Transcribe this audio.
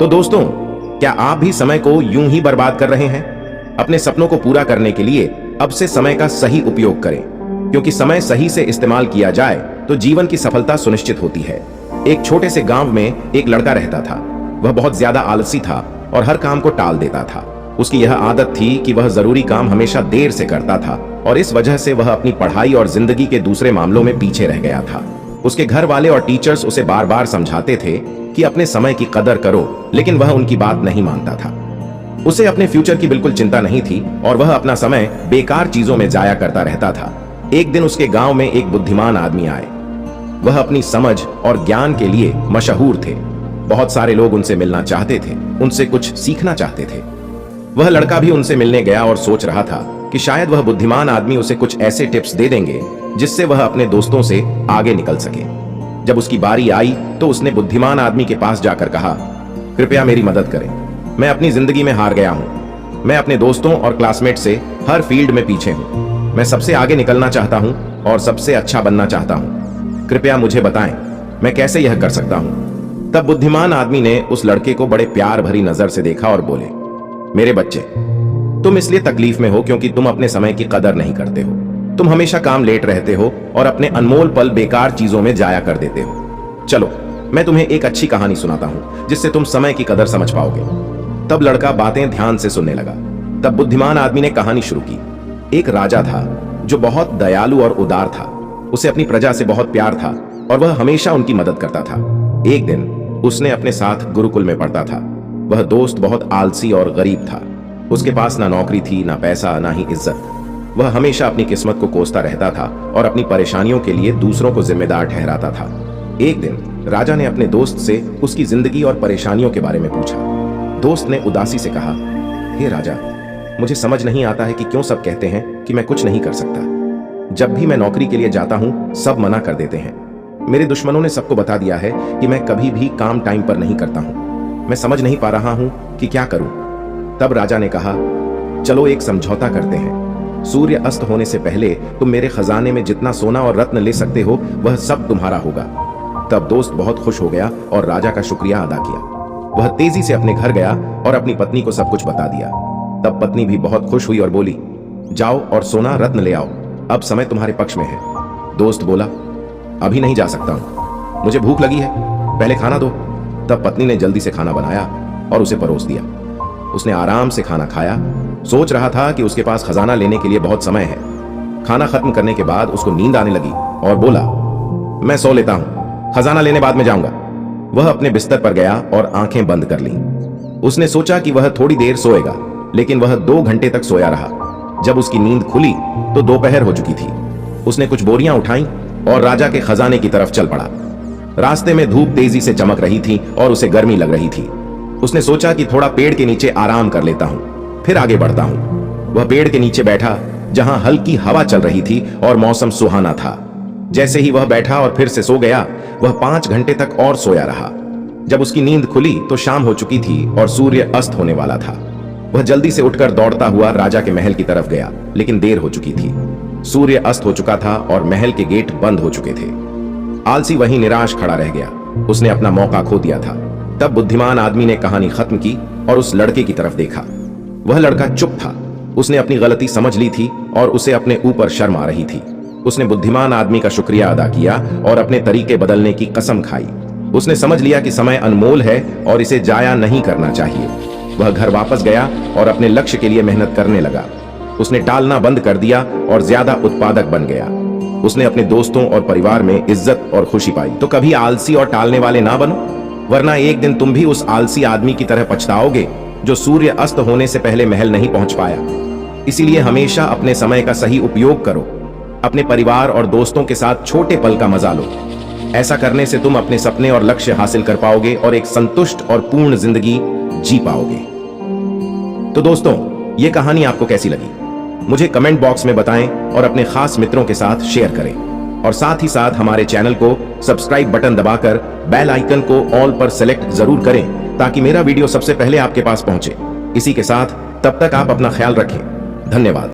तो दोस्तों, क्या आप भी समय को यूं ही बर्बाद कर रहे हैं? अपने सपनों को पूरा करने के लिए अब से समय का सही उपयोग करें, क्योंकि समय सही से इस्तेमाल किया जाए तो जीवन की सफलता सुनिश्चित होती है। एक छोटे से गांव में एक लड़का रहता था। वह बहुत ज्यादा आलसी था और हर काम को टाल देता था। उसकी यह आदत थी कि वह जरूरी काम हमेशा देर से करता था और इस वजह से वह अपनी पढ़ाई और जिंदगी के दूसरे मामलों में पीछे रह गया था। उसके घर वाले और टीचर्स उसे बार बार समझाते थे कि अपने समय की कदर करो, लेकिन वह उनकी बात नहीं मानता था। उसे अपने फ्यूचर की बिल्कुल चिंता नहीं थी और वह अपना समय बेकार चीजों में जाया करता रहता था। एक दिन उसके गांव में एक बुद्धिमान आदमी आए। वह अपनी समझ और ज्ञान के लिए मशहूर थे। बहुत सारे लोग उनसे मिलना चाहते थे, उनसे कुछ सीखना चाहते थे। वह लड़का भी उनसे मिलने गया और सोच रहा था कि शायद वह बुद्धिमान आदमी उसे कुछ ऐसे टिप्स दे देंगे जिससे वह अपने दोस्तों से आगे निकल सके। जब उसकी बारी आई तो उसने बुद्धिमान आदमी के पास जाकर कहा, कृपया मेरी मदद करें। मैं अपनी जिंदगी में हार गया हूं। मैं अपने दोस्तों और क्लासमेट से हर फील्ड में पीछे हूं। मैं सबसे आगे निकलना चाहता हूं और सबसे अच्छा बनना चाहता हूं। कृपया मुझे बताएं, मैं कैसे यह कर सकता हूं? तब बुद्धिमान आदमी ने उस लड़के को बड़े प्यार भरी नजर से देखा और बोले, मेरे बच्चे, तुम इसलिए तकलीफ में हो क्योंकि तुम अपने समय की कदर नहीं करते हो। तुम हमेशा काम लेट रहते हो और अपने अनमोल पल बेकार चीजों में जाया कर देते हो। चलो, मैं तुम्हें एक अच्छी कहानी सुनाता हूं जिससे तुम समय की कदर समझ पाओगे। तब लड़का बातें ध्यान से सुनने लगा। तब बुद्धिमान आदमी ने कहानी शुरू की। एक राजा था जो बहुत दयालु और उदार था। उसे अपनी प्रजा से बहुत प्यार था और वह हमेशा उनकी मदद करता था। एक दिन उसने अपने साथ गुरुकुल में पढ़ता था। वह दोस्त बहुत आलसी और गरीब था। उसके पास ना नौकरी थी, ना पैसा, ना ही इज्जत। वह हमेशा अपनी किस्मत को कोसता रहता था और अपनी परेशानियों के लिए दूसरों को जिम्मेदार ठहराता था। एक दिन राजा ने अपने दोस्त से उसकी जिंदगी और परेशानियों के बारे में पूछा। दोस्त ने उदासी से कहा, हे राजा, मुझे समझ नहीं आता है कि क्यों सब कहते हैं कि मैं कुछ नहीं कर सकता। जब भी मैं नौकरी के लिए जाता हूं, सब मना कर देते हैं। मेरे दुश्मनों ने सबको बता दिया है कि मैं कभी भी काम टाइम पर नहीं करता हूं। मैं समझ नहीं पा रहा हूं कि क्या करूं। तब राजा ने कहा, चलो एक समझौता करते हैं। सूर्य अस्त होने से पहले तुम मेरे खजाने में जितना सोना और रत्न ले सकते हो वह सब तुम्हारा होगा। तब दोस्त बहुत खुश हो गया और राजा का शुक्रिया अदा किया। वह तेजी से अपने घर गया और अपनी पत्नी को सब कुछ बता दिया। तब पत्नी भी बहुत खुश हुई और बोली, जाओ और सोना रत्न ले आओ, अब समय तुम्हारे पक्ष में है। दोस्त बोला, अभी नहीं जा सकता हूं, मुझे भूख लगी है, पहले खाना दो। तब पत्नी ने जल्दी से खाना बनाया और उसे परोस दिया। उसने आराम से खाना खाया। सोच रहा था कि उसके पास खजाना लेने के लिए बहुत समय है। खाना खत्म करने के बाद उसको नींद आने लगी और बोला, मैं सो लेता हूं, खजाना लेने बाद में जाऊंगा। वह अपने बिस्तर पर गया और आंखें बंद कर लीं। उसने सोचा कि वह थोड़ी देर सोएगा, लेकिन वह 2 घंटे तक सोया रहा। जब उसकी नींद खुली तो दोपहर हो चुकी थी। उसने कुछ बोरियां उठाई और राजा के खजाने की तरफ चल पड़ा। रास्ते में धूप तेजी से चमक रही थी और उसे गर्मी लग रही थी। उसने सोचा कि थोड़ा पेड़ के नीचे आराम कर लेता हूं, फिर आगे बढ़ता हूं। वह पेड़ के नीचे बैठा जहां हल्की हवा चल रही थी और मौसम सुहाना था। जैसे ही वह बैठा और फिर से सो गया, वह 5 घंटे तक और सोया रहा। जब उसकी नींद खुली तो शाम हो चुकी थी और सूर्य अस्त होने वाला था। वह जल्दी से उठकर दौड़ता हुआ राजा के महल की तरफ गया, लेकिन देर हो चुकी थी। सूर्य अस्त हो चुका था और महल के गेट बंद हो चुके थे। आलसी वहीं निराश खड़ा रह गया। उसने अपना मौका खो दिया था। तब बुद्धिमान आदमी ने कहानी खत्म की और उस लड़के की तरफ देखा। वह लड़का चुप था। उसने अपनी गलती समझ ली थी और उसे अपने ऊपर शर्म आ रही थी। उसने बुद्धिमान आदमी का शुक्रिया अदा किया और अपने तरीके बदलने की कसम खाई। उसने समझ लिया कि समय अनमोल है और इसे जाया नहीं करना चाहिए। वह घर वापस गया और अपने लक्ष्य के लिए मेहनत करने लगा। उसने टालना बंद कर दिया और ज्यादा उत्पादक बन गया। उसने अपने दोस्तों और परिवार में इज्जत और खुशी पाई। तो कभी आलसी और टालने वाले ना बनो, वरना एक दिन तुम भी उस आलसी आदमी की तरह पछताओगे जो सूर्य अस्त होने से पहले महल नहीं पहुंच पाया। इसीलिए हमेशा अपने समय का सही उपयोग करो। अपने परिवार और दोस्तों के साथ छोटे पल का मजा लो। ऐसा करने से तुम अपने सपने और लक्ष्य हासिल कर पाओगे और एक संतुष्ट और पूर्ण जिंदगी जी पाओगे। तो दोस्तों, ये कहानी आपको कैसी लगी मुझे कमेंट बॉक्स में बताएं और अपने खास मित्रों के साथ शेयर करें। और साथ ही साथ हमारे चैनल को सब्सक्राइब बटन दबाकर बेल आइकन को ऑल पर सेलेक्ट जरूर करें ताकि मेरा वीडियो सबसे पहले आपके पास पहुंचे। इसी के साथ तब तक आप अपना ख्याल रखें। धन्यवाद।